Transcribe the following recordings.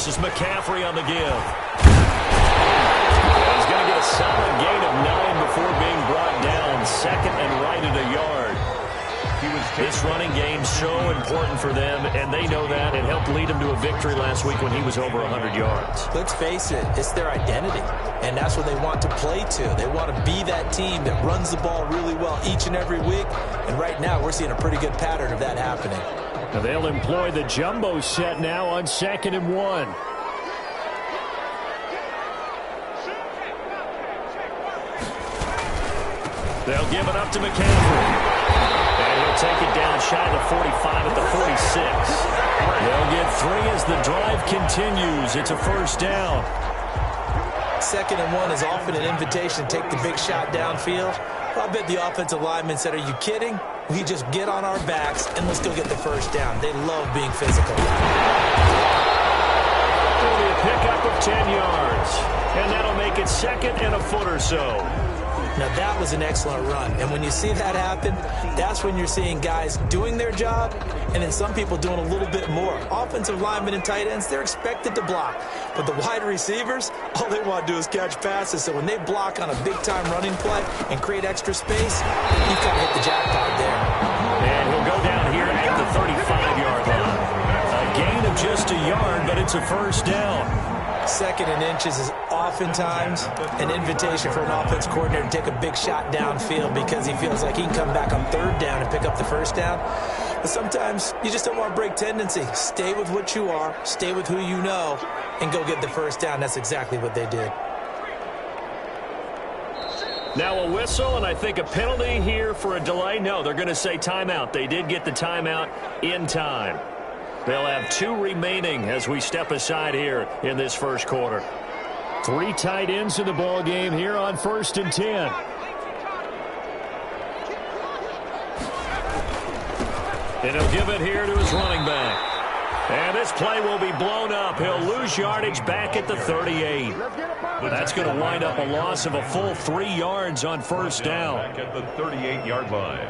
is McCaffrey on the give. He's going to get a solid gain of 9 before being brought down. Second and right at a yard. This running game so important for them, and they know that. It helped lead them to a victory last week when he was over 100 yards. Let's face it, it's their identity, and that's what they want to play to. They want to be that team that runs the ball really well each and every week, and right now we're seeing a pretty good pattern of that happening. Now they'll employ the jumbo set now on 2nd and 1. They'll give it up to McCaffrey. And he'll take it down shy of the 45 at the 46. They'll get 3 as the drive continues. It's a first down. 2nd and 1 is often an invitation to take the big shot downfield. I bet the offensive lineman said, are you kidding? We just get on our backs and let's go get the first down. They love being physical. Only a pickup of 10 yards. And that'll make it 2nd and a foot or so. Now, that was an excellent run. And when you see that happen, that's when you're seeing guys doing their job and then some people doing a little bit more. Offensive linemen and tight ends, they're expected to block. But the wide receivers, all they want to do is catch passes. So when they block on a big-time running play and create extra space, you kind of hit the jackpot there. And he'll go down here at the 35-yard line. A gain of just a yard, but it's a first down. 2nd and inches is oftentimes an invitation for an offense coordinator to take a big shot downfield because he feels like he can come back on 3rd down and pick up the first down. But sometimes you just don't want to break tendency. Stay with what you are, stay with who you know, and go get the first down. That's exactly what they did. Now a whistle, and I think a penalty here for a delay. No, they're going to say timeout. They did get the timeout in time. They'll have 2 remaining as we step aside here in this first quarter. 3 tight ends in the ball game here on 1st and 10. And he'll give it here to his running back. And this play will be blown up. He'll lose yardage back at the 38. That's going to wind up a loss of a full 3 yards on first down. Back at the 38-yard line.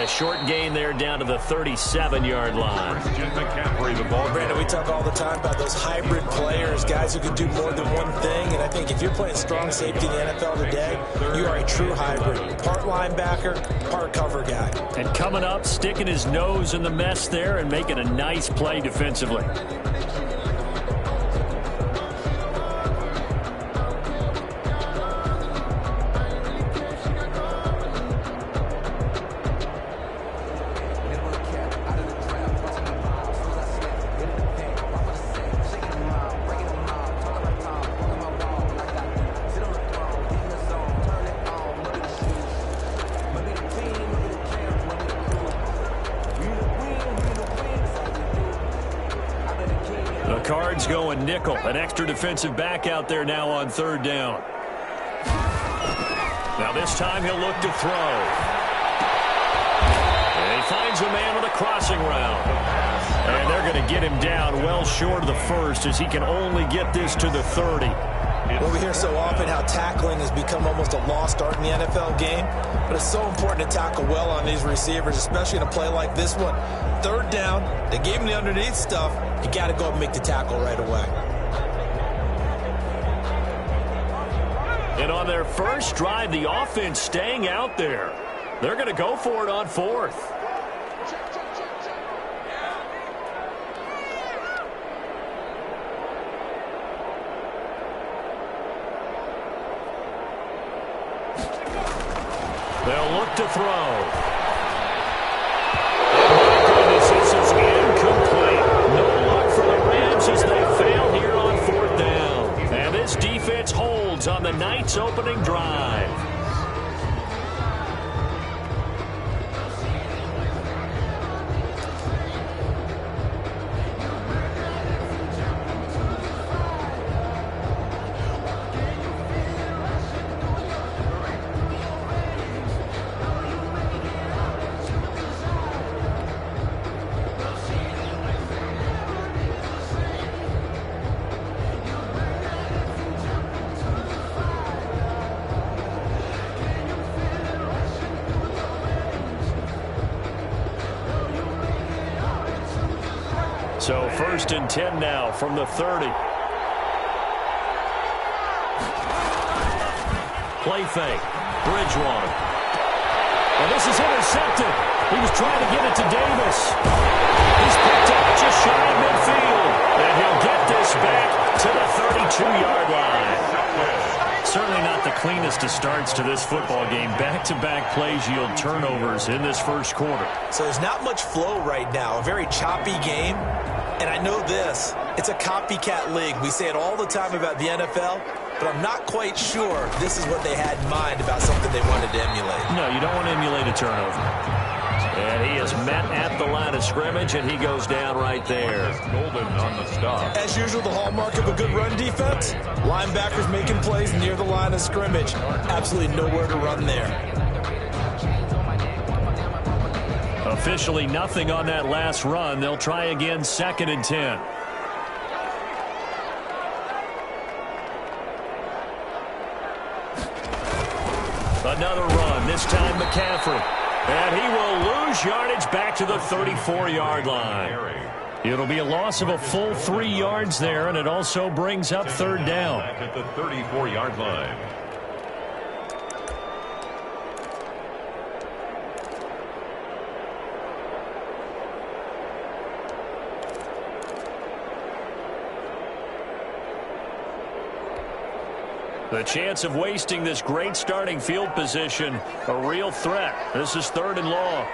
Short gain there down to the 37-yard line. Christian McCaffrey, the ball. Brandon, we talk all the time about those hybrid players, guys who can do more than one thing. And I think if you're playing strong safety in the NFL today, you are a true hybrid. Part linebacker, part cover guy. And coming up, sticking his nose in the mess there and making a nice play defensively. Cards going nickel. An extra defensive back out there now on 3rd down. Now this time he'll look to throw. And he finds a man with a crossing route. And they're going to get him down well short of the first as he can only get this to the 30. Well, we hear so often how tackling has become almost a lost art in the NFL game, but it's so important to tackle well on these receivers, especially in a play like this one. 3rd down, they gave him the underneath stuff. You got to go and make the tackle right away. And on their first drive, the offense staying out there. They're going to go for it on 4th. They'll look to throw. This is incomplete. No luck for the Rams as they fail here on 4th down. And this defense holds on the night's opening drive. So 1st and 10 now from the 30. Play fake. Bridgewater. And this is intercepted. He was trying to get it to Davis. He's picked up just shy of midfield. And he'll get this back to the 32-yard line. Certainly not the cleanest of starts to this football game. Back-to-back plays yield turnovers in this first quarter. So there's not much flow right now. A very choppy game. And I know this. It's a copycat league. We say it all the time about the NFL. But I'm not quite sure this is what they had in mind about something they wanted to emulate. No, you don't want to emulate a turnover. And he is met at the line of scrimmage, and he goes down right there. Golden on the stop. As usual, the hallmark of a good run defense, linebackers making plays near the line of scrimmage. Absolutely nowhere to run there. Officially nothing on that last run. They'll try again 2nd and 10. Another run, this time McCaffrey. And he will lose yardage back to the 34-yard line. It'll be a loss of a full 3 yards there, and it also brings up 3rd down. Back at the 34-yard line. The chance of wasting this great starting field position, a real threat. This is 3rd and long.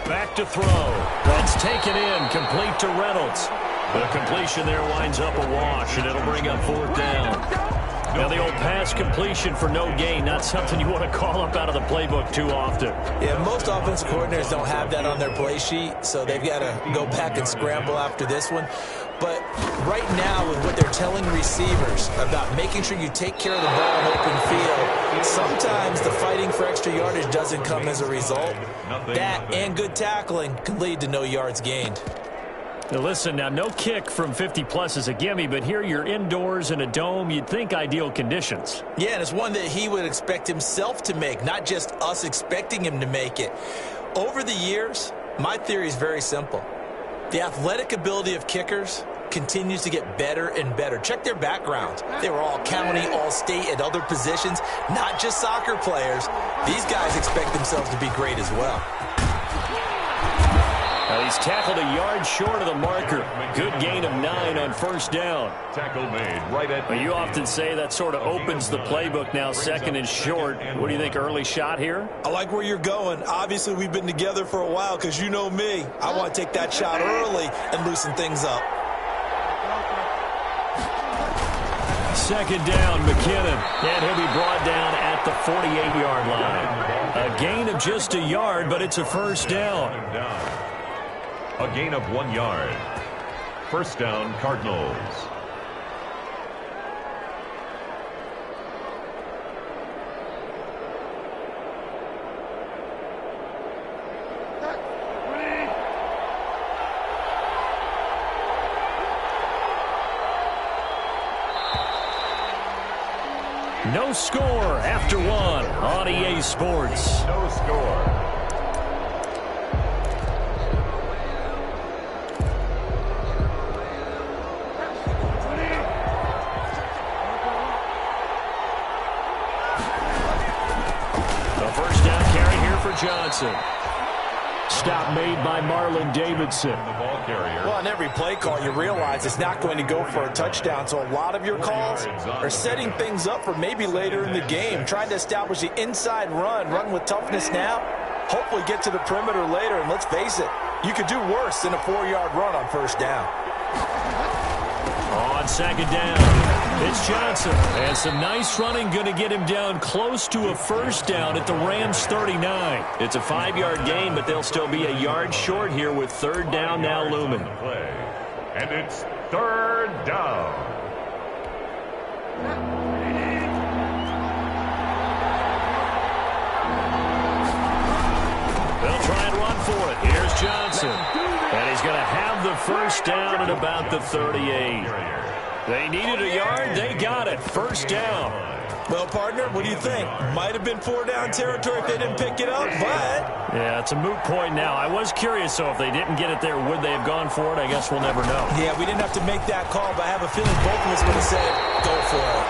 Back to throw. That's taken in, complete to Reynolds. The completion there winds up a wash, and it'll bring up 4th down. Now the old pass completion for no gain, not something you want to call up out of the playbook too often. Yeah, most offensive coordinators don't have that on their play sheet, so they've got to go back and scramble after this one. But right now, with what they're telling receivers about making sure you take care of the ball in open field, sometimes the fighting for extra yardage doesn't come as a result. That and good tackling can lead to no yards gained. Now listen, now no kick from 50-plus is a gimme, but here you're indoors in a dome. You'd think ideal conditions. Yeah, and it's one that he would expect himself to make, not just us expecting him to make it. Over the years, my theory is very simple. The athletic ability of kickers continues to get better and better. Check their backgrounds. They were all county, all state, at other positions, not just soccer players. These guys expect themselves to be great as well. Well, he's tackled a yard short of the marker. Good gain of 9 on 1st down. Tackle made right at. Well, you often say that sort of opens the playbook now, 2nd and short. What do you think, early shot here? I like where you're going. Obviously, we've been together for a while because you know me. I want to take that shot early and loosen things up. 2nd down, McKinnon. And he'll be brought down at the 48-yard line. A gain of just a yard, but it's a 1st down. A gain of 1 yard. 1st down, Cardinals. No score after 1 on EA Sports. No score. Johnson. Stop made by Marlon Davidson. The ball carrier. Well, on every play call, you realize it's not going to go for a touchdown. So a lot of your calls are setting things up for maybe later in the game, trying to establish the inside run with toughness now, hopefully get to the perimeter later. And let's face it, you could do worse than a 4-yard run on 1st down. On 2nd down, it's Johnson. And some nice running going to get him down close to a 1st down at the Rams 39. It's a 5-yard gain, but they'll still be a yard short here with 3rd down now looming. And it's 3rd down. They'll try and run for it. Here's Johnson. And he's going to have the 1st down at about the 38. They needed a yard. They got it. First down. Well, partner, what do you think? Might have been 4-down territory if they didn't pick it up, but... Yeah, it's a moot point now. I was curious, so if they didn't get it there, would they have gone for it? I guess we'll never know. Yeah, we didn't have to make that call, but I have a feeling both of us would have said, go for it.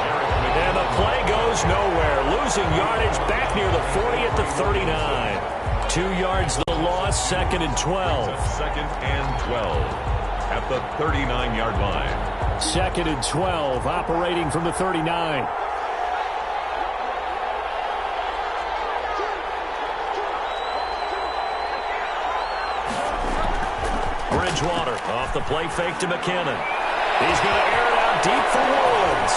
And the play goes nowhere. Losing yardage back near the 40 at the 39. 2 yards the loss, 2nd and 12. 2nd and 12 at the 39-yard line. 2nd and 12, operating from the 39. Bridgewater off the play fake to McKinnon. He's going to air it out deep for Woods.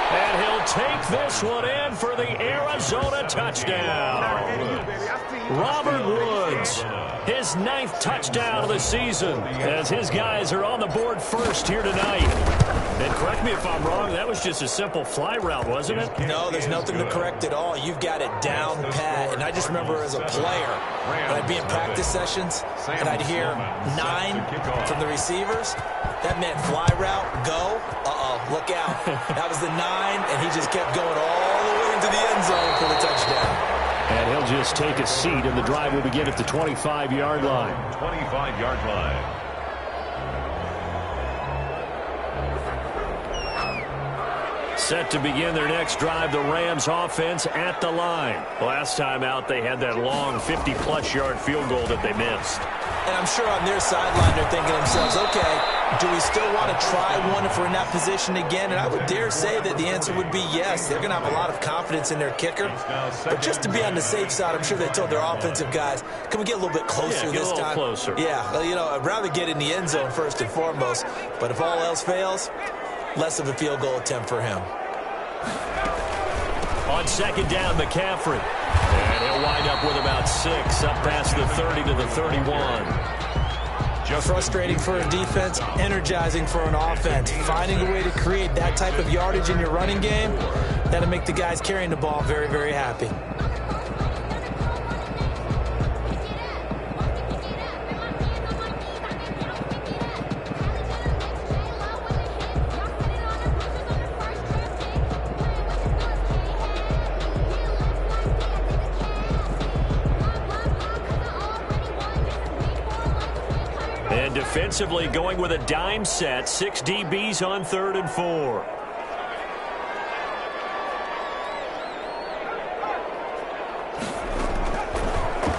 And he'll take this one in for the Arizona touchdown. Robert Woods, his 9th touchdown of the season, as his guys are on the board first here tonight. And correct me if I'm wrong, that was just a simple fly route, wasn't it? No, there's nothing to correct at all. You've got it down pat. And I just remember as a player, when I'd be in practice sessions, and I'd hear 9 from the receivers. That meant fly route, go, look out. That was the 9, and he just kept going all the way into the end zone for the touchdown. And he'll just take a seat, and the drive will begin at the 25-yard line. 25-yard line. Set to begin their next drive, the Rams offense at the line. Last time out, they had that long 50-plus yard field goal that they missed. And I'm sure on their sideline they're thinking to themselves, okay, do we still want to try one if we're in that position again? And I would dare say that the answer would be yes. They're going to have a lot of confidence in their kicker. But just to be on the safe side, I'm sure they told their offensive guys, can we get a little bit closer this time? Closer. Yeah, well, you know, I'd rather get in the end zone first and foremost. But if all else fails, less of a field goal attempt for him. On 2nd down, McCaffrey. And he'll wind up with about 6, up past the 30 to the 31. Just frustrating for a defense, energizing for an offense. Finding a way to create that type of yardage in your running game, that'll make the guys carrying the ball very, very happy. Defensively going with a dime set, 6 DBs on 3rd and 4.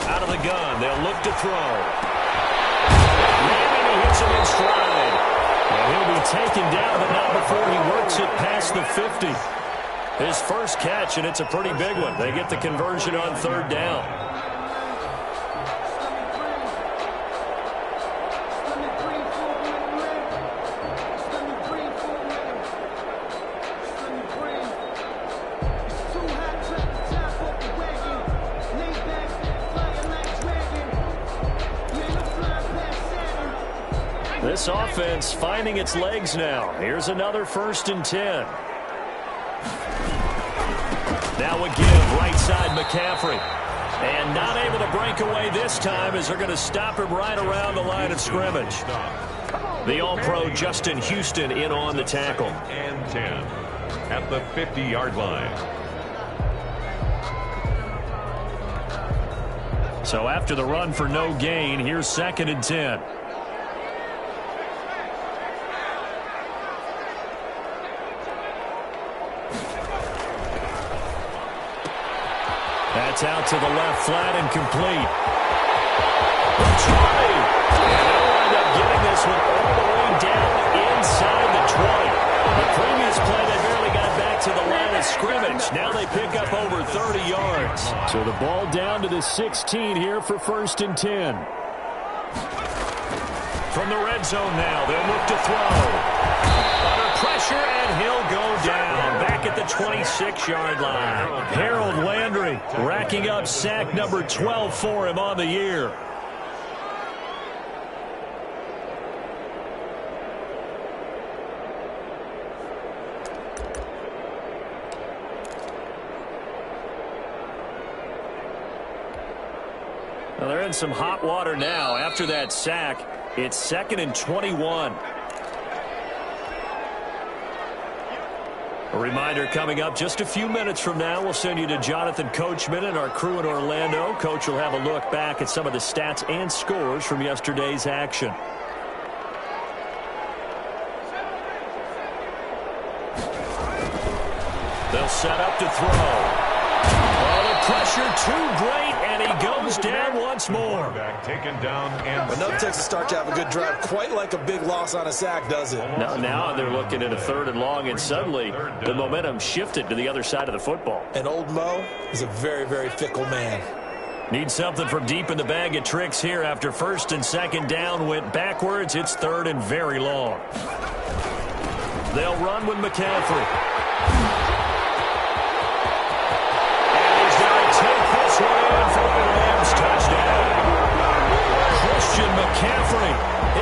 Out of the gun, they'll look to throw. And he hits him in stride. And he'll be taken down, but not before he works it past the 50. His first catch, and it's a pretty big one. They get the conversion on 3rd down. This offense finding its legs now. Here's another 1st and 10. Now a give, right side McCaffrey. And not able to break away this time as they're going to stop him right around the line of scrimmage. The All-Pro Justin Houston in on the tackle. And 10 at the 50-yard line. So after the run for no gain, here's 2nd and 10. That's out to the left, flat and complete. The 20. And they'll wind up getting this one all the way down inside the 20. The previous play, they barely got back to the line of scrimmage. Now they pick up over 30 yards. So the ball down to the 16 here for 1st and 10. From the red zone now, they'll look to throw. Under pressure, and he'll go down back at the 26-yard line. Harold Landry racking up sack number 12 for him on the year. Well, they're in some hot water now. After that sack, it's 2nd and 21. A reminder coming up just a few minutes from now, we'll send you to Jonathan Coachman and our crew in Orlando. Coach will have a look back at some of the stats and scores from yesterday's action. They'll set up to throw. Oh, the pressure too great, and he goes down once more. Taken down and enough takes to start to have a good drive. Quite like a big loss on a sack, does it? Now they're looking at a 3rd and long, and suddenly the momentum shifted to the other side of the football. And old Mo is a very, very fickle man. Need something from deep in the bag of tricks here after 1st and 2nd down went backwards. It's 3rd and very long. They'll run with McCaffrey. For a Rams touchdown. Christian McCaffrey,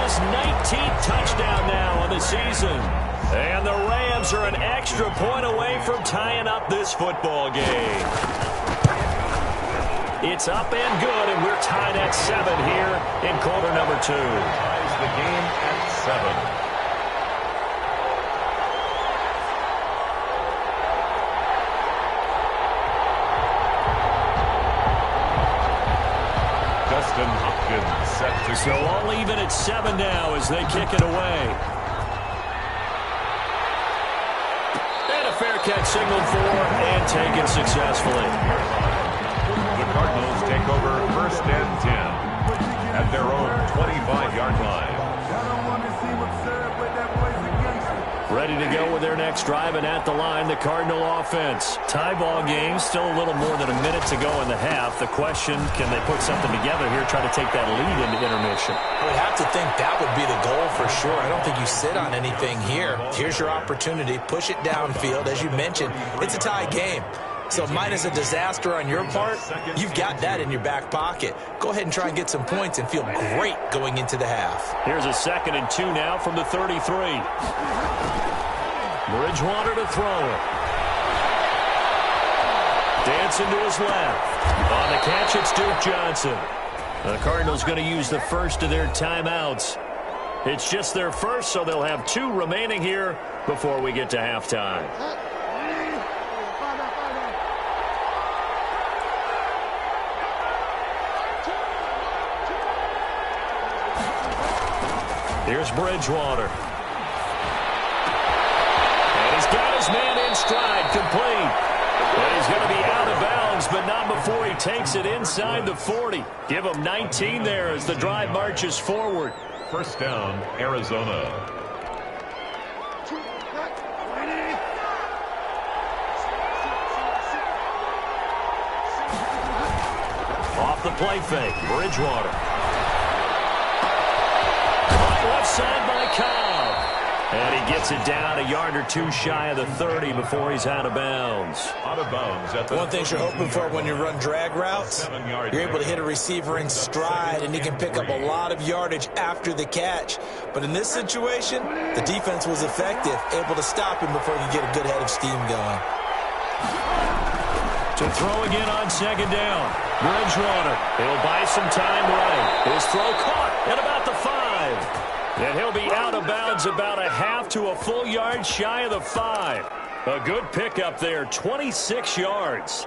his 19th touchdown now on the season. And the Rams are an extra point away from tying up this football game. It's up and good, and we're tied at 7 here in quarter number 2. Ties the game at 7. Dustin Hopkins set to So all even at 7 now as they kick it away. And a fair catch signaled for and taken successfully. The Cardinals take over 1st and 10 at their own 25-yard line. Ready to go with their next drive, and at the line, the Cardinal offense. Tie ball game, still a little more than a minute to go in the half. The question, can they put something together here, try to take that lead into intermission? I would have to think that would be the goal for sure. I don't think you sit on anything here. Here's your opportunity. Push it downfield. As you mentioned, it's a tie game. So minus a disaster on your part, you've got that in your back pocket. Go ahead and try and get some points and feel great going into the half. Here's a 2nd and 2 now from the 33. Bridgewater to throw it. Dancing to his left. On the catch, it's Duke Johnson. The Cardinals going to use the first of their timeouts. It's just their first, so they'll have 2 remaining here before we get to halftime. Here's Bridgewater. And he's got his man in stride, complete. And he's going to be out of bounds, but not before he takes it inside the 40. Give him 19 there as the drive marches forward. 1st down, Arizona. Off the play fake, Bridgewater. Left side by Cobb. And he gets it down a yard or 2 shy of the 30 before he's out of bounds. Out of bounds. One thing you're hoping for when you run drag routes, you're able to hit a receiver in stride, and he can pick up a lot of yardage after the catch. But in this situation, the defense was effective, able to stop him before he could get a good head of steam going. To throw again on 2nd down. Bridgewater. He'll buy some time right. His throw caught at about the 5. And he'll be out of bounds about a half to a full yard shy of the 5. A good pickup there, 26 yards.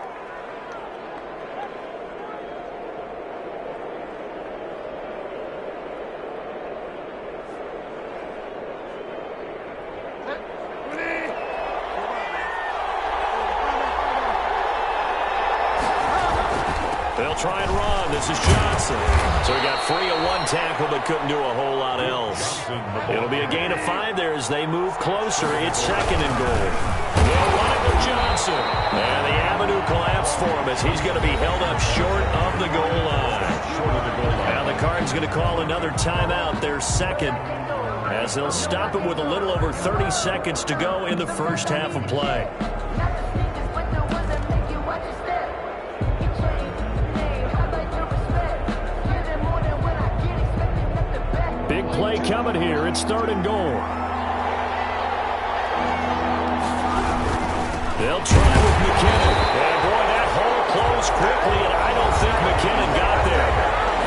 They'll try and run. This is Johnson. So he got free of 1 tackle but couldn't do a whole lot else. It'll be a gain of 5 there as they move closer. It's 2nd and goal. They'll run it with Johnson. And the avenue collapsed for him as he's going to be held up short of the goal line. Now the Cards going to call another timeout, their 2nd, as they'll stop him with a little over 30 seconds to go in the first half of play. Big play coming here. It's 3rd and goal. They'll try with McKinnon. And boy, that hole closed quickly, and I don't think McKinnon got there.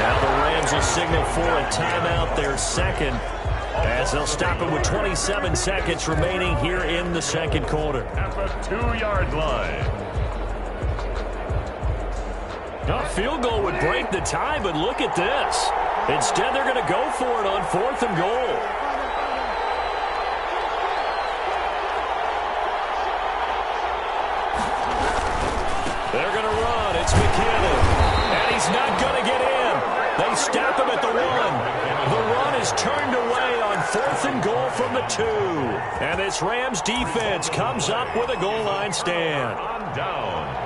Now the Rams will signal for a timeout, their 2nd, As they'll stop it with 27 seconds remaining here in the second quarter. At the 2-yard line. A field goal would break the tie, but look at this. Instead, they're going to go for it on 4th and goal. They're going to run. It's McKinnon. And he's not going to get in. They stop him at the 1. The run is turned away on 4th and goal from the 2. And this Rams defense comes up with a goal line stand. On downs.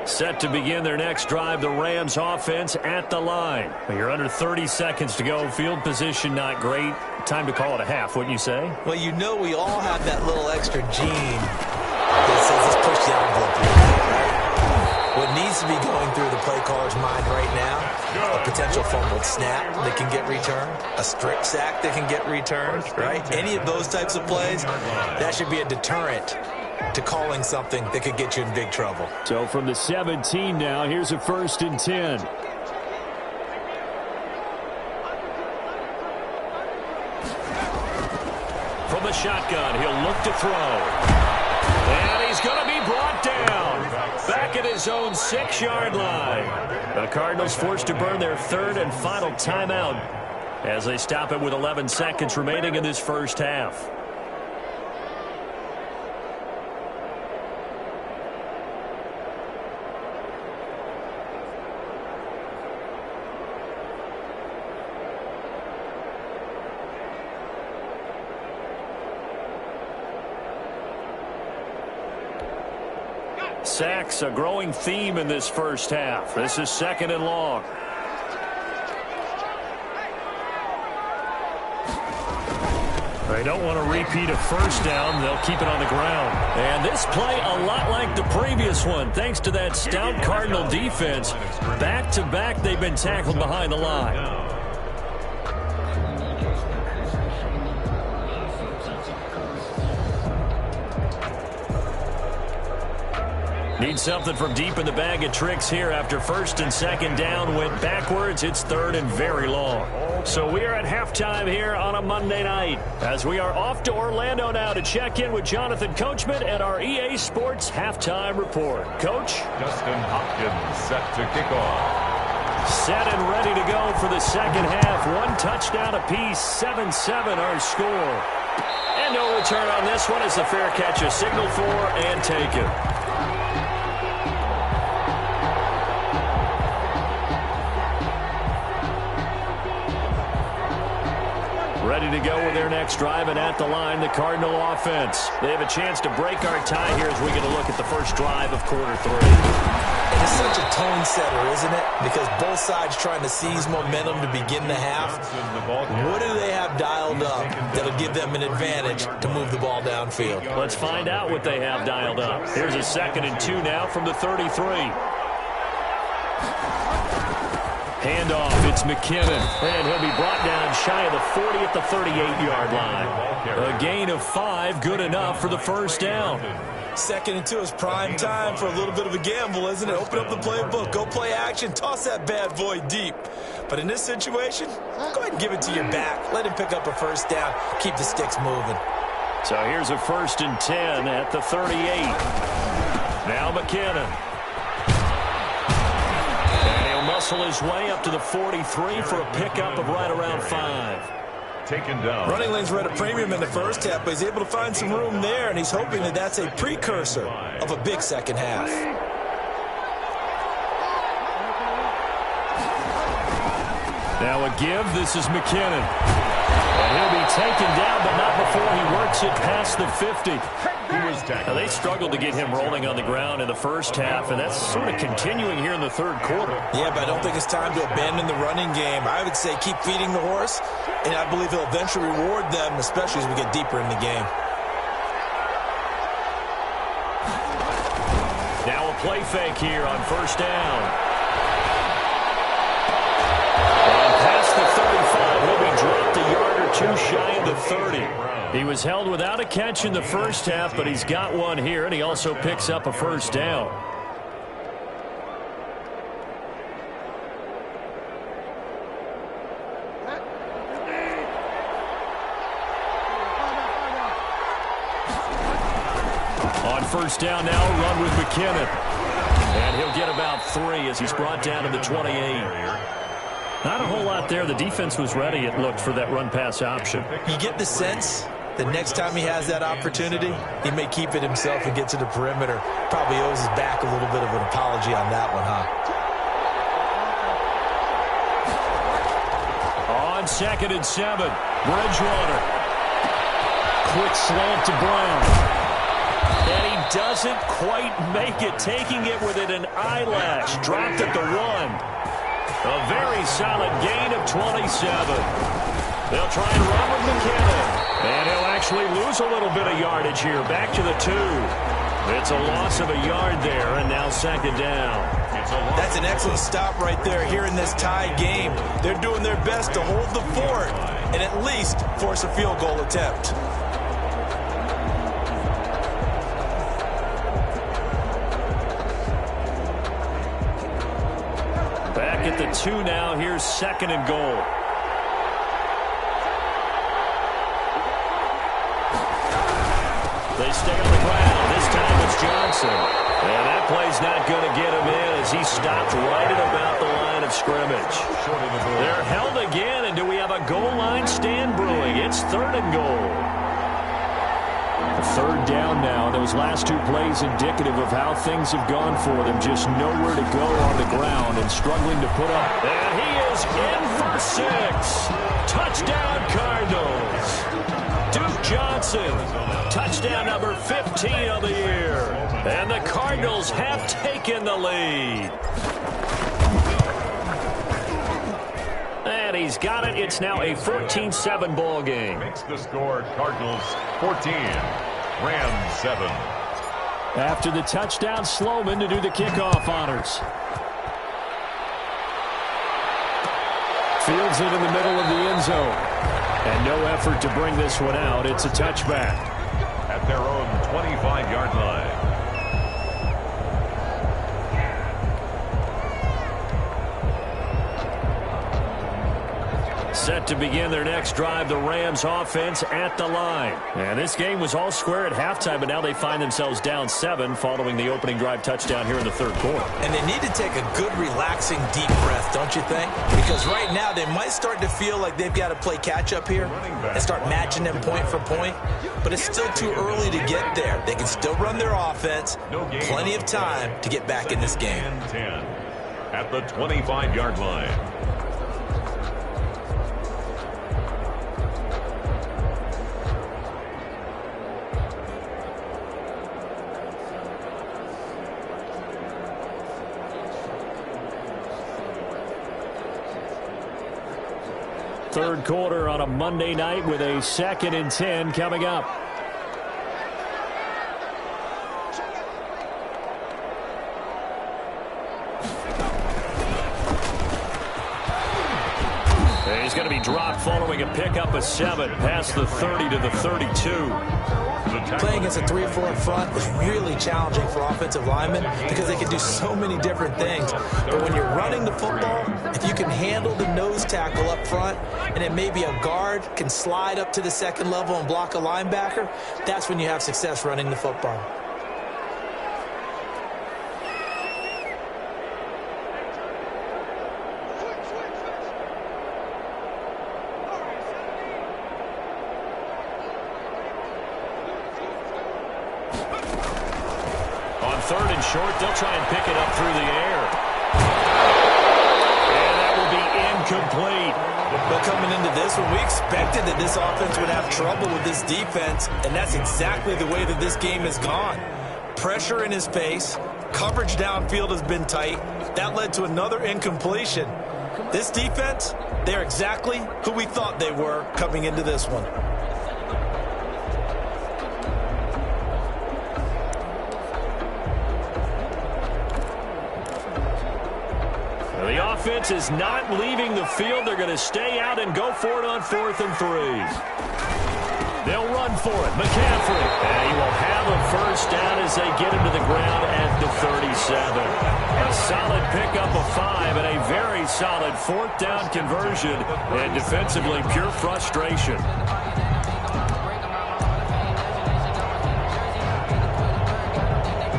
Set to begin their next drive, the Rams offense at the line. You're under 30 seconds to go. Field position not great. Time to call it a half, wouldn't you say? Well, you know we all have that little extra gene that says let's push the envelope a little bit, right? What needs to be going through the play caller's mind right now, a potential fumbled snap that can get returned, a strip sack that can get returned, right? Any of those types of plays, that should be a deterrent to calling something that could get you in big trouble. So from the 17 now, here's a 1st and 10. From the shotgun, he'll look to throw. And he's going to be brought down. Back at his own 6-yard line. The Cardinals forced to burn their 3rd and final timeout as they stop it with 11 seconds remaining in this first half. Sacks, a growing theme in this first half. This is 2nd and long. They don't want to repeat a first down. They'll keep it on the ground. And this play a lot like the previous one. Thanks to that stout Cardinal defense. Back-to-back, they've been tackled behind the line. Need something from deep in the bag of tricks here after 1st and 2nd down. Went backwards. It's 3rd and very long. So we are at halftime here on a Monday night as we are off to Orlando now to check in with Jonathan Coachman and our EA Sports halftime report. Coach? Justin Hopkins set to kick off. Set and ready to go for the second half. 1 touchdown apiece. 7-7 our score. And no return on this one as the fair catch is signaled for and taken. Ready to go with their next drive, and at the line, the Cardinal offense. They have a chance to break our tie here as we get a look at the first drive of quarter 3. It is such a tone setter, isn't it? Because both sides trying to seize momentum to begin the half. What do they have dialed up that'll give them an advantage to move the ball downfield? Let's find out what they have dialed up. Here's a 2nd and 2 now from the 33. Handoff, it's McKinnon, and he'll be brought down shy of the 40 at the 38-yard line. A gain of 5, good enough for the first down. 2nd and 2 is prime time for a little bit of a gamble, isn't it? Open up the playbook, go play action, toss that bad boy deep. But in this situation, go ahead and give it to your back. Let him pick up a first down, keep the sticks moving. So here's a 1st and 10 at the 38. Now McKinnon. Muscle his way up to the 43 for a pickup of right around 5. Taken down. Running lanes were at a premium in the first half, but he's able to find some room there, and he's hoping that that's a precursor of a big second half. Now a give. This is McKinnon. And he'll be taken down, but not before he works it past the 50. Now, they struggled to get him rolling on the ground in the first half, and that's sort of continuing here in the 3rd quarter. Yeah, but I don't think it's time to abandon the running game. I would say keep feeding the horse, and I believe he'll eventually reward them, especially as we get deeper in the game. Now a play fake here on 1st down. And past the 35, he'll be dropped a yard or 22 shy of the 30. He was held without a catch in the first half, but he's got one here, and he also picks up a first down. On first down now, run with McKinnon. And he'll get about 3 as he's brought down to the 28. Not a whole lot there. The defense was ready, it looked, for that run-pass option. You get the sense that next time he has that opportunity, he may keep it himself and get to the perimeter. Probably owes his back a little bit of an apology on that one, huh? On 2nd and 7, Bridgewater. Quick slant to Brown. And he doesn't quite make it, taking it within an eyelash. Dropped at the 1. A very solid gain of 27. They'll try and run with McKinnon. And he'll actually lose a little bit of yardage here. Back to the 2. It's a loss of a yard there, and now 2nd down. That's an excellent stop right there here in this tied game. They're doing their best to hold the fort and at least force a field goal attempt. Back at the 2 now. Here's 2nd and goal. They stay on the ground. This time it's Johnson. And that play's not going to get him in as he stopped right at about the line of scrimmage. They're held again, and do we have a goal line stand brewing? It's 3rd and goal. A 3rd down now. Those last 2 plays indicative of how things have gone for them. Just nowhere to go on the ground and struggling to put up. And he is in for 6. Touchdown, Cardinals. Duke Johnson, touchdown number 15 of the year. And the Cardinals have taken the lead. And he's got it. It's now a 14-7 ball game. Makes the score Cardinals 14, Rams 7. After the touchdown, Sloman to do the kickoff honors. Fields it in the middle of the end zone. And no effort to bring this one out. It's a touchback. At their own 25-yard line. Set to begin their next drive, the Rams offense at the line. And this game was all square at halftime, but now they find themselves down 7 following the opening drive touchdown here in the 3rd quarter. And they need to take a good, relaxing, deep breath, don't you think? Because right now they might start to feel like they've got to play catch-up here and start matching them point for point. But it's still too early to get there. They can still run their offense. Plenty of time to get back in this game. 10 at the 25-yard line. Third quarter on a Monday night with a 2nd and 10 coming up. And he's going to be dropped following a pickup of 7 past the 30 to the 32. Playing against a 3-4 front is really challenging for offensive linemen because they can do so many different things. But when you're running the football, if you can handle the nose tackle up front and then maybe a guard can slide up to the 2nd level and block a linebacker, that's when you have success running the football. Short, they'll try and pick it up through the air. And that will be incomplete. But coming into this one, we expected that this offense would have trouble with this defense, and that's exactly the way that this game has gone. Pressure in his face, coverage downfield has been tight. That led to another incompletion. This defense, they're exactly who we thought they were coming into this one. The defense is not leaving the field. They're going to stay out and go for it on 4th and 3. They'll run for it. McCaffrey. And he will have a first down as they get him to the ground at the 37. A solid pickup of 5 and a very solid 4th down conversion. And defensively, pure frustration.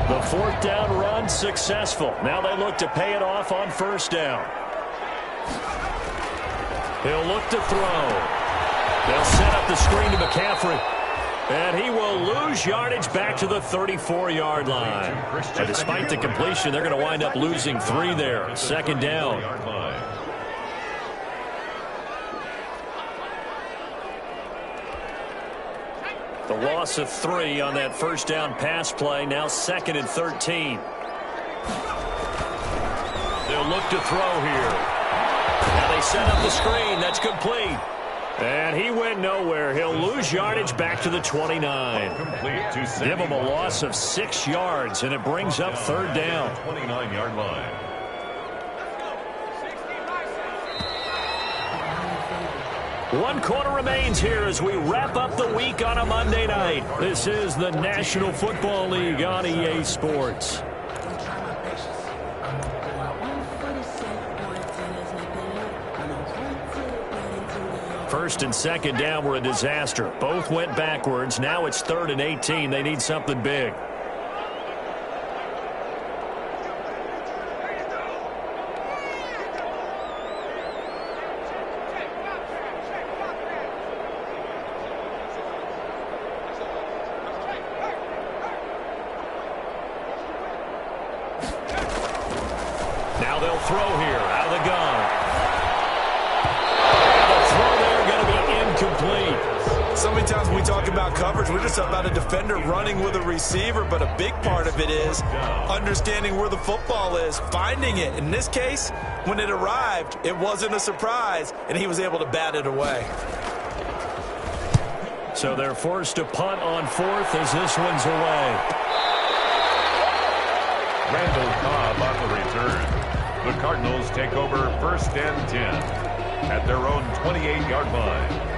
The 4th down run successful. Now they look to pay it off on 1st down. He'll look to throw. They'll set up the screen to McCaffrey. And he will lose yardage back to the 34-yard line. And despite the completion, they're going to wind up losing 3 there. 2nd down. The loss of 3 on that 1st down pass play. Now 2nd and 13. They'll look to throw here. Now they set up the screen. That's complete. And he went nowhere. He'll lose yardage back to the 29. Give him a loss of 6 yards, and it brings up 3rd down. 29-yard line. One quarter remains here as we wrap up the week on a Monday night. This is the National Football League on EA Sports. First and 2nd down were a disaster. Both went backwards. Now it's 3rd and 18. They need something big. Now they'll throw here out of the gun. Complete. So many times when we talk about coverage, we're just about a defender running with a receiver, but a big part of it is understanding where the football is, finding it. In this case, when it arrived, it wasn't a surprise, and he was able to bat it away. So they're forced to punt on 4th as this one's away. Randall Cobb on the return. The Cardinals take over 1st and 10 at their own 28-yard line.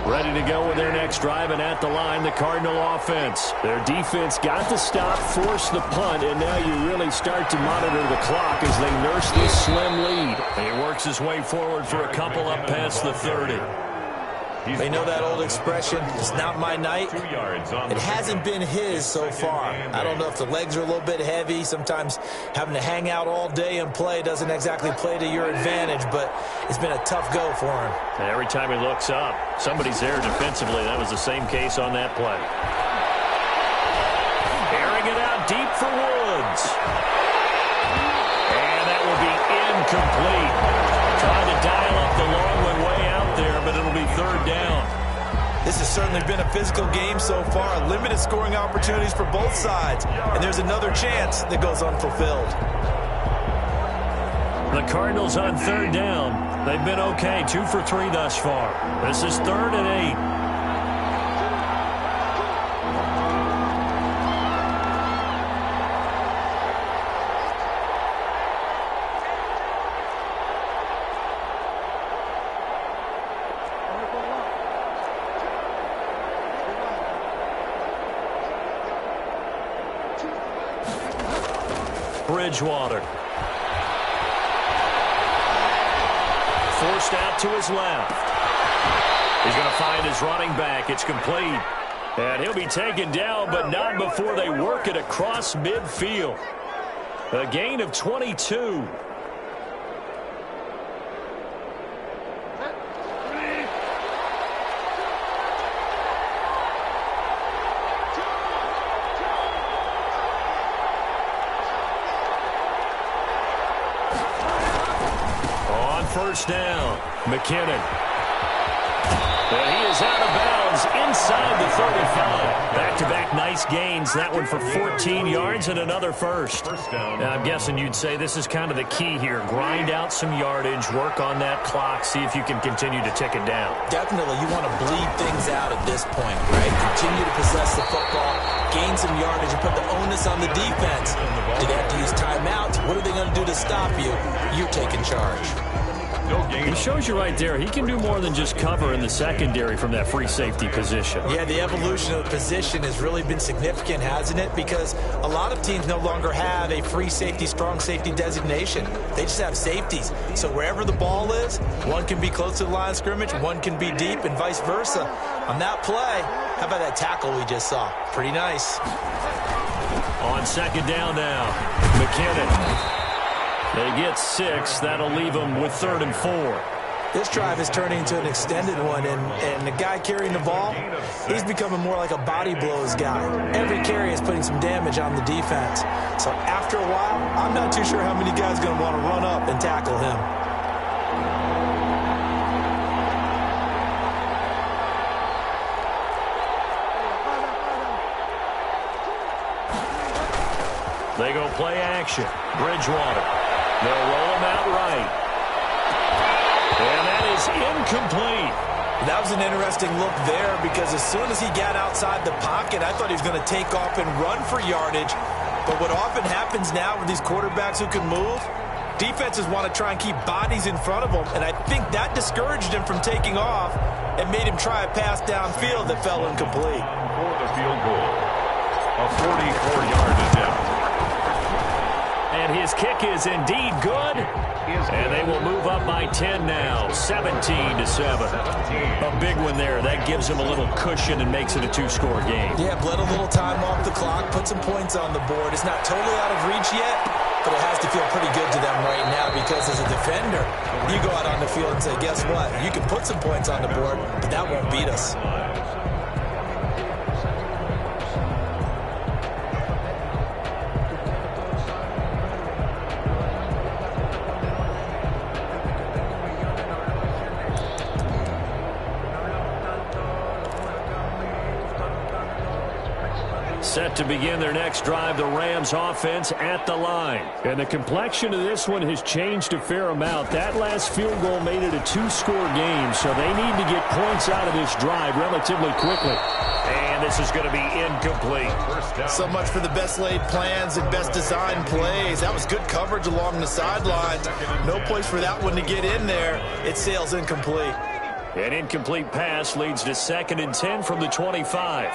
Ready to go with their next drive, and at the line, the Cardinal offense. Their defense got the stop, forced the punt, and now you really start to monitor the clock as they nurse this slim lead. He works his way forward for a couple up past the 30. They know that old expression, it's not my night. It hasn't been his so far. I don't know if the legs are a little bit heavy. Sometimes having to hang out all day and play doesn't exactly play to your advantage, but it's been a tough go for him. And every time he looks up, somebody's there defensively. That was the same case on that play. Airing it out deep for Woods. And that will be incomplete. Trying to dial up the long one way out there, but it'll be 3rd down. This has certainly been a physical game so far. Limited scoring opportunities for both sides. And there's another chance that goes unfulfilled. The Cardinals on 3rd down. They've been okay, 2 for 3 thus far. This is 3rd and 8. Bridgewater. Forced out to his left. He's going to find his running back. It's complete. And he'll be taken down, but not before they work it across midfield. A gain of 22. First down, McKinnon. And he is out of bounds is inside the 35. Back-to-back nice gains. That one for 14 yards and another first. Now, I'm guessing you'd say this is kind of the key here. Grind out some yardage, work on that clock, see if you can continue to tick it down. Definitely, you want to bleed things out at this point, right? Continue to possess the football, gain some yardage, and put the onus on the defense. Do they have to use timeouts? What are they going to do to stop you? You're taking charge. He shows you right there, he can do more than just cover in the secondary from that free safety position. Yeah, the evolution of the position has really been significant, hasn't it? Because a lot of teams no longer have a free safety, strong safety designation. They just have safeties. So wherever the ball is, one can be close to the line of scrimmage, one can be deep, and vice versa. On that play, how about that tackle we just saw? Pretty nice. On second down now, McKinnon. They get 6. That'll leave them with 3rd and 4. This drive is turning into an extended one, and the guy carrying the ball, he's becoming more like a body blows guy. Every carry is putting some damage on the defense. So after a while, I'm not too sure how many guys are going to want to run up and tackle him. They go play action. Bridgewater. They'll roll him out right. And that is incomplete. That was an interesting look there because as soon as he got outside the pocket, I thought he was going to take off and run for yardage. But what often happens now with these quarterbacks who can move, defenses want to try and keep bodies in front of them. And I think that discouraged him from taking off and made him try a pass downfield that fell incomplete. For the field goal, a 44-yard attempt. And his kick is indeed good. And they will move up by 10 now, 17-7. A big one there. That gives them a little cushion and makes it a 2-score game. Yeah, bled a little time off the clock, put some points on the board. It's not totally out of reach yet, but it has to feel pretty good to them right now because as a defender, you go out on the field and say, guess what? You can put some points on the board, but that won't beat us. Set to begin their next drive, the Rams offense at the line. And the complexion of this one has changed a fair amount. That last field goal made it a 2-score game, so they need to get points out of this drive relatively quickly. And this is going to be incomplete. So much for the best laid plans and best designed plays. That was good coverage along the sidelines. No place for that one to get in there. It sails incomplete. An incomplete pass leads to 2nd and 10 from the 25.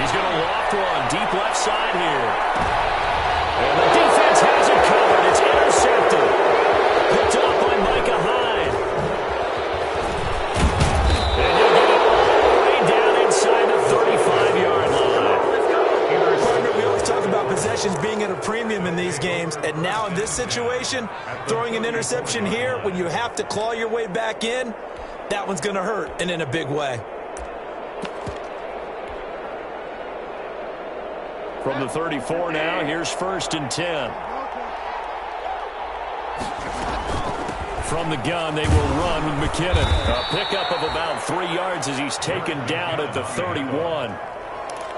He's going to loft one deep left side here. And the defense has it covered. It's intercepted. Picked up by Micah Hyde. And he'll get it all the way down inside the 35-yard line. Partner, we always talk about possessions being at a premium in these games. And now in this situation, throwing an interception here when you have to claw your way back in, that one's going to hurt, and in a big way. From the 34 now, here's 1st and 10. From the gun, they will run with McKinnon. A pickup of about 3 yards as he's taken down at the 31.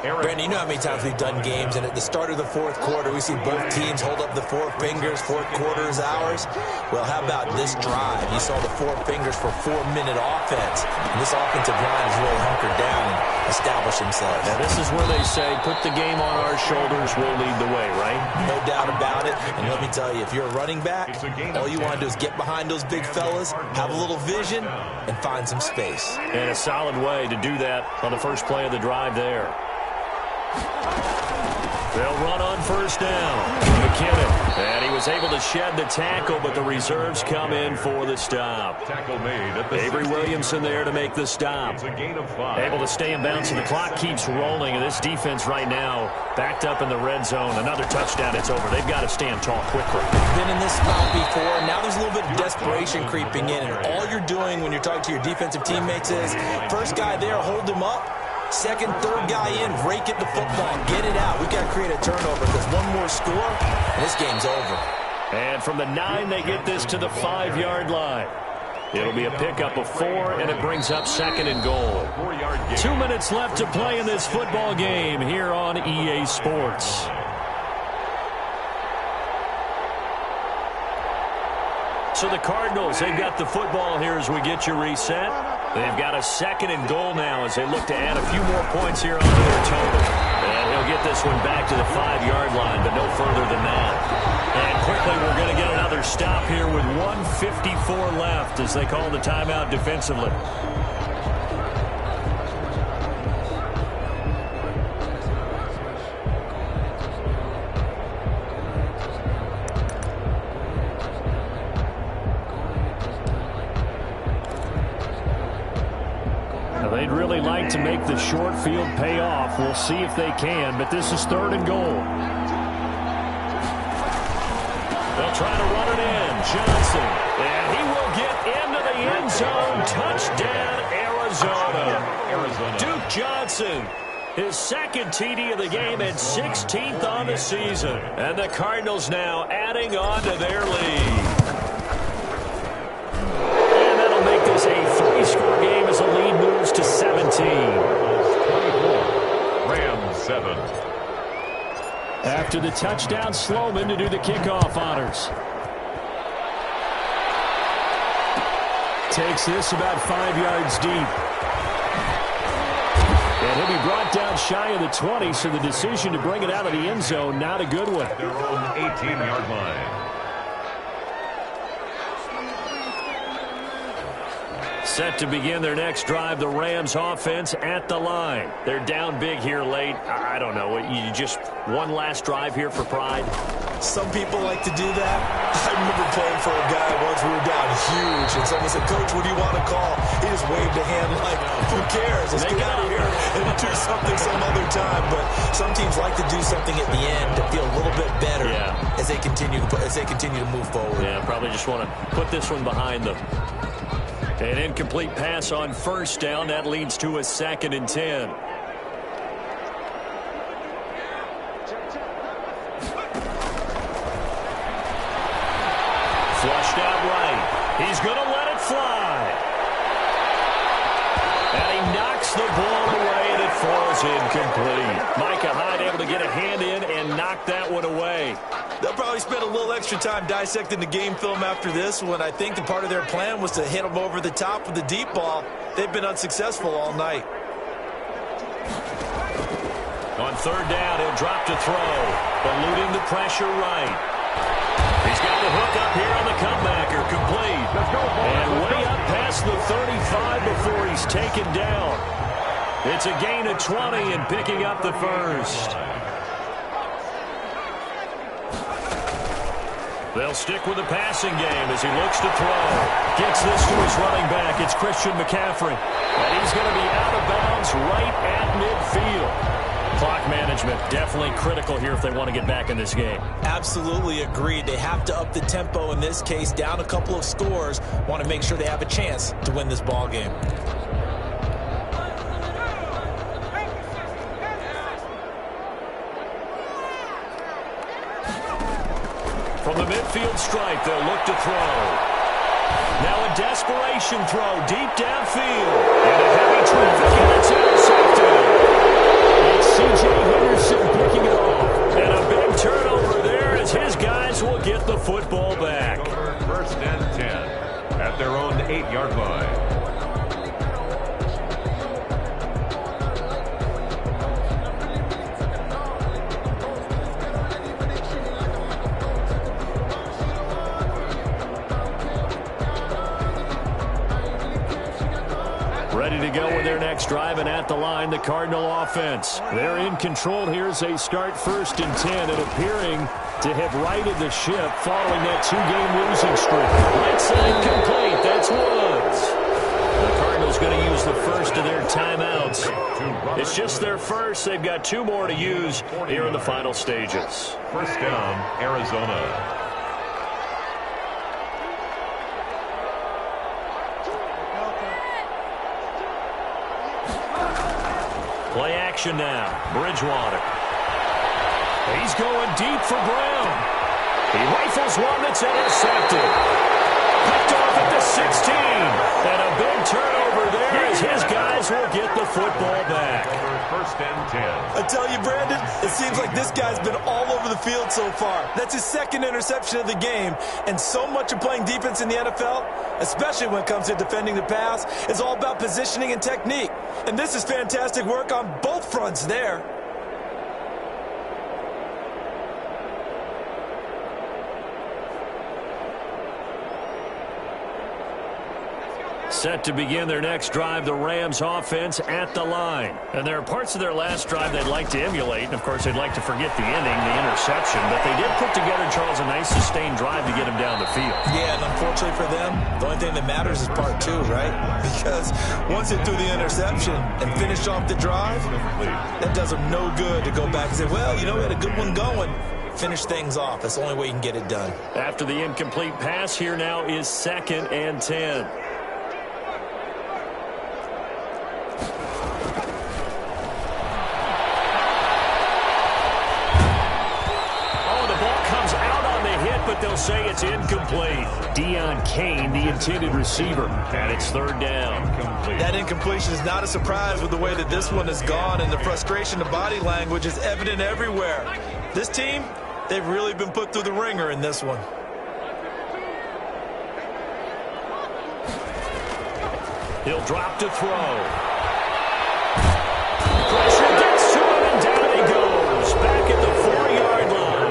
Brandon, you know how many times we've done games, and at the start of the 4th quarter, we see both teams hold up the 4 fingers, 4th quarter is ours. Well, how about this drive? You saw the 4 fingers for 4-minute offense, and this offensive line has really hunkered down and established themselves. Now, this is where they say, put the game on our shoulders, we'll lead the way, right? No doubt about it, and let me tell you, if you're a running back, all you want to do is get behind those big fellas, have a little vision, and find some space. And a solid way to do that on the first play of the drive there. They'll run on first down. McKinnon. And he was able to shed the tackle, but the reserves come in for the stop. Tackle made at the Avery Williamson there to make the stop. It's a gain of 5. Able to stay in bounds, and the clock keeps rolling. And this defense right now backed up in the red zone. Another touchdown, it's over. They've got to stand tall quickly. Been in this spot before. Now there's a little bit of desperation creeping in. And all you're doing when you're talking to your defensive teammates is, first guy there, hold him up. Second, third guy in, rake it the football, get it out. We've got to create a turnover because one more score, and this game's over. And from the 9, they get this to the 5-yard line. It'll be a pickup of 4, and it brings up 2nd and goal. 4-yard gain. 2 minutes left to play in this football game here on EA Sports. So the Cardinals, they've got the football here as we get you reset. They've got a 2nd and goal now as they look to add a few more points here onto their total. And he'll get this one back to the 5-yard line, but no further than that. And quickly, we're going to get another stop here with 1:54 left as they call the timeout defensively. They'd really like to make the short field pay off. We'll see if they can, but this is 3rd and goal. They'll try to run it in. Johnson, and he will get into the end zone. Touchdown, Arizona. Duke Johnson, his 2nd TD of the game and 16th on the season. And the Cardinals now adding on to their lead. And that'll make this a 3-score game as the lead moves to 17. Rams 7. After the touchdown, Sloman to do the kickoff honors. Takes this about 5 yards deep. And he'll be brought down shy of the 20, so the decision to bring it out of the end zone, not a good one. Their own 18-yard line. Set to begin their next drive, the Rams offense at the line. They're down big here late. I don't know. You just one last drive here for pride? Some people like to do that. I remember playing for a guy once. We were down huge, and someone said, "Coach, what do you want to call?" He just waved a hand like, "Who cares? Let's get out of here and do something some other time." But some teams like to do something at the end to feel a little bit better as they continue to move forward. Yeah, probably just want to put this one behind them. An incomplete pass on first down. That leads to a 2nd and 10. Flushed out right. He's going to let it fly. And he knocks the ball away, and it falls incomplete. Micah Hyde able to get a hand in and knock that one away. They'll probably spend a little extra time dissecting the game film after this one. I think the part of their plan was to hit them over the top with the deep ball. They've been unsuccessful all night. On 3rd down, he'll drop to throw, eluding the pressure right. He's got the hook up here on the comebacker, complete. And way up past the 35 before he's taken down. It's a gain of 20 and picking up the first. They'll stick with the passing game as he looks to throw. Gets this to his running back. It's Christian McCaffrey. And he's going to be out of bounds right at midfield. Clock management definitely critical here if they want to get back in this game. Absolutely agreed. They have to up the tempo in this case, down a couple of scores. Want to make sure they have a chance to win this ball game. From the midfield stripe, they'll look to throw. Now a desperation throw deep downfield. And a heavy traffic, and it's intercepted. It's C.J. Henderson picking it off. And a big turnover there as his guys will get the football back. 1st and 10 at their own 8-yard line. Ready to go with their next at the line, the Cardinal offense. They're in control here as they start 1st and 10 and appearing to have righted the ship following that 2-game losing streak. Right side complete. That's Woods. The Cardinals going to use the first of their timeouts. It's just their first. They've got 2 more to use here in the final stages. First down, Arizona. Play action now. Bridgewater. He's going deep for Brown. He rifles one that's intercepted. Picked off at the 16. And a big turnover there as his guys will get the football back. First and 10. I tell you, Brandon, it seems like this guy's been all over the field so far. That's his 2nd interception of the game. And so much of playing defense in the NFL, especially when it comes to defending the pass, is all about positioning and technique. And this is fantastic work on both fronts there. Set to begin their next drive, the Rams offense at the line. And there are parts of their last drive they'd like to emulate. And, of course, they'd like to forget the ending, the interception. But they did put together, Charles, a nice sustained drive to get them down the field. Yeah, and unfortunately for them, the only thing that matters is part 2, right? Because once they threw the interception and finished off the drive, that does them no good to go back and say, well, you know, we had a good one going. Finish things off. That's the only way you can get it done. After the incomplete pass, here now is 2nd and 10. But they'll say it's incomplete. Deion Kane, the intended receiver, and it's 3rd down. That incompletion is not a surprise with the way that this one has gone, and the frustration of body language is evident everywhere. This team, they've really been put through the ringer in this one. He'll drop to throw. Pressure gets to him, and down he goes. Back at the 4-yard line.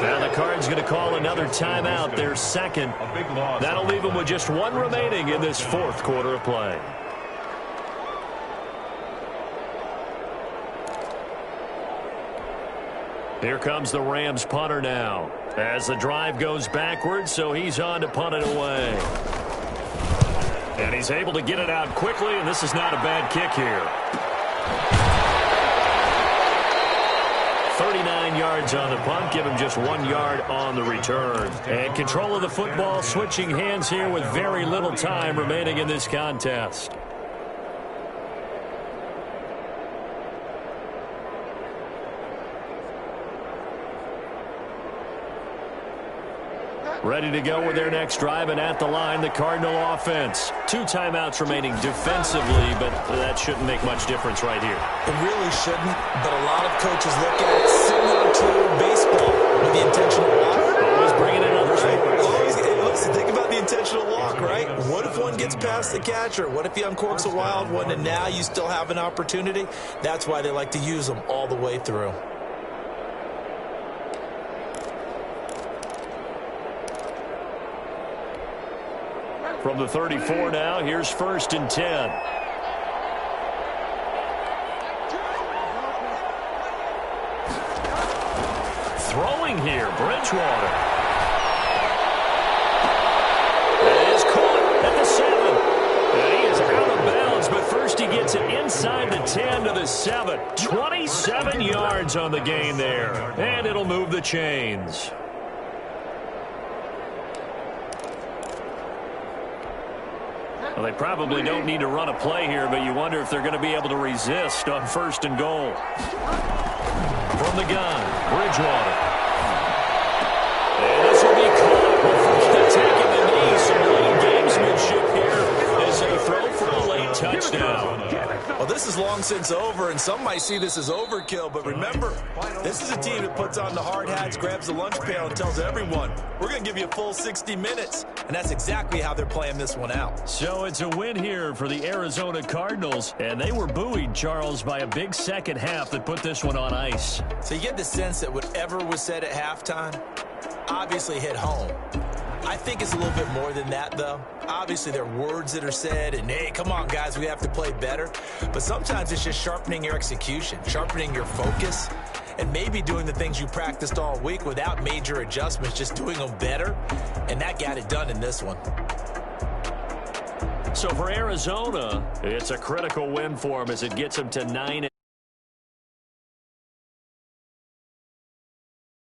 Now the Cards going to call another timeout, their 2nd. That'll leave them with just 1 remaining in this 4th quarter of play. Here comes the Rams punter now. As the drive goes backwards, so he's on to punt it away. And he's able to get it out quickly, and this is not a bad kick here. 39 yards on the punt, give him just 1 yard on the return. And control of the football, switching hands here with very little time remaining in this contest. Ready to go with their next drive, and at the line, the Cardinal offense. 2 timeouts remaining defensively, but that shouldn't make much difference right here. It really shouldn't, but a lot of coaches look at it similar to baseball with the intentional walk. Always bringing in others. Listen, think about the intentional walk, right? What if one gets past the catcher? What if he uncorks a wild one, and now you still have an opportunity? That's why they like to use them all the way through. From the 34 now, here's 1st and 10. Throwing here, Bridgewater. That is caught at the 7. And he is out of bounds, but first he gets it inside the 10 to the 7. 27 yards on the gain there. And it'll move the chains. Well, they probably don't need to run a play here, but you wonder if they're going to be able to resist on 1st and goal. From the gun, Bridgewater. And this will be caught. We'll forget taking the knee. Some late gamesmanship here as they throw for a late touchdown. Well, this is long since over, and some might see this as overkill, but remember, this is a team that puts on the hard hats, grabs the lunch pail, and tells everyone, we're going to give you a full 60 minutes, and that's exactly how they're playing this one out. So it's a win here for the Arizona Cardinals, and they were buoyed, Charles, by a big second half that put this one on ice. So you get the sense that whatever was said at halftime obviously hit home. I think it's a little bit more than that, though. Obviously, there are words that are said, and, hey, come on, guys, we have to play better. But sometimes it's just sharpening your execution, sharpening your focus, and maybe doing the things you practiced all week without major adjustments, just doing them better. And that got it done in this one. So for Arizona, it's a critical win for them as it gets them to 9-8